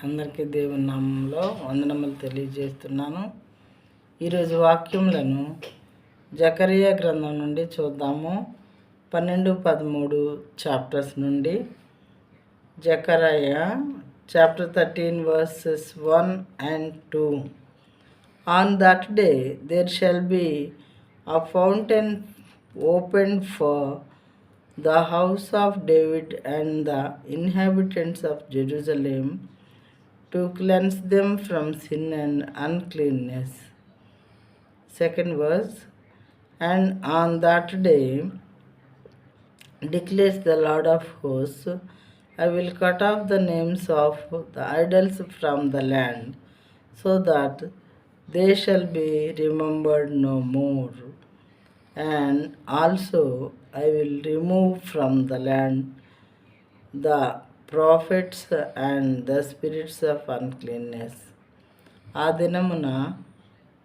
అందరికీ దేవుని నామంలో వందనములు తెలియజేస్తున్నాను. ఈరోజు వాక్యములను జకరియా గ్రంథం నుండి చూద్దాము. 12-13 చాప్టర్స్ నుండి. Zechariah chapter 13 verses 1 and 2. On that day there shall be a fountain opened for the house of David and the inhabitants of Jerusalem, to cleanse them from sin and uncleanness. Second verse. And on that day declares the Lord of hosts, I will cut off the names of the idols from the land, so that they shall be remembered no more. And also I will remove from the land the prophets and the spirits of uncleanness. ఆ దినమున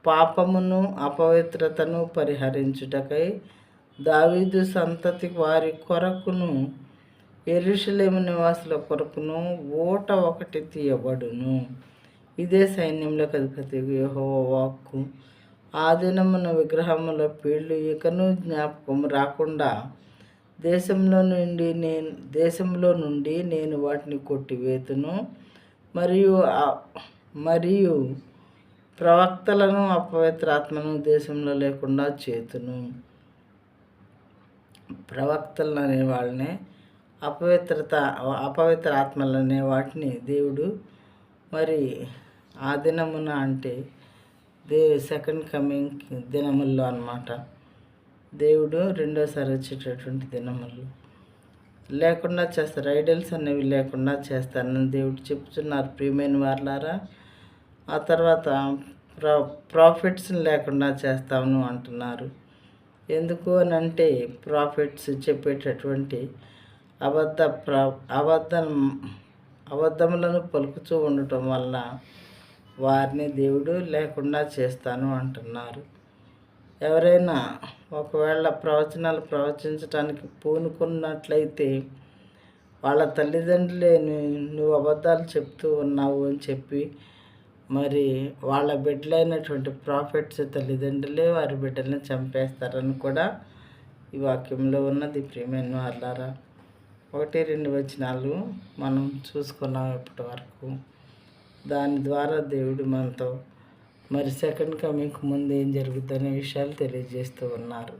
పాపమును అపవిత్రతను పరిహరించుటకై దావీదు సంతతి వారి కొరకును యెరూషలేము నివాసుల కొరకును ఓట ఒకటి తీయబడును. ఇదే సైన్యములకు అధిపతి యెహోవా వాక్కు. ఆ దినమున విగ్రహముల పేర్లు ఇకను జ్ఞాపకం రాకుండా దేశంలో నుండి నేను వాటిని కొట్టివేతును, మరియు ప్రవక్తలను అపవిత్రాత్మను దేశంలో లేకుండా చేతును. ప్రవక్తలు అనే వాళ్ళని అపవిత్ర ఆత్మలు అనే వాటిని దేవుడు మరి ఆ దినమున అంటే సెకండ్ కమింగ్ దినముల్లో అన్నమాట. దేవుడు రెండోసారి వచ్చేటటువంటి దినములు లేకుండా చేస్తారు. ఐడల్స్ అనేవి లేకుండా చేస్తానని దేవుడు చెప్తున్నారు. ప్రియమైన వారలారా, ఆ తర్వాత ప్రాఫిట్స్ని లేకుండా చేస్తాను అంటున్నారు. ఎందుకు అని అంటే ప్రాఫిట్స్ చెప్పేటటువంటి అబద్ధములను పలుకుతూ ఉండటం వల్ల వారిని దేవుడు లేకుండా చేస్తాను అంటున్నారు. ఎవరైనా ఒకవేళ ప్రవచనాలు ప్రవచించడానికి పూనుకున్నట్లయితే వాళ్ళ తల్లిదండ్రులే నువ్వు అబద్ధాలు చెప్తూ ఉన్నావు అని చెప్పి మరి వాళ్ళ బిడ్డలైనటువంటి ప్రాఫిట్స్ తల్లిదండ్రులే వారి బిడ్డల్ని చంపేస్తారని కూడా ఈ వాక్యంలో ఉన్నది. ప్రియమైన వారలారా, 1-2 వచనాలు మనం చూసుకున్నాం ఇప్పటి వరకు. దాని ద్వారా దేవుడు మనతో మరి సెకండ్ కమింగ్కి ముందు ఏం జరుగుతుందనే విషయాలు తెలియజేస్తూ ఉన్నారు.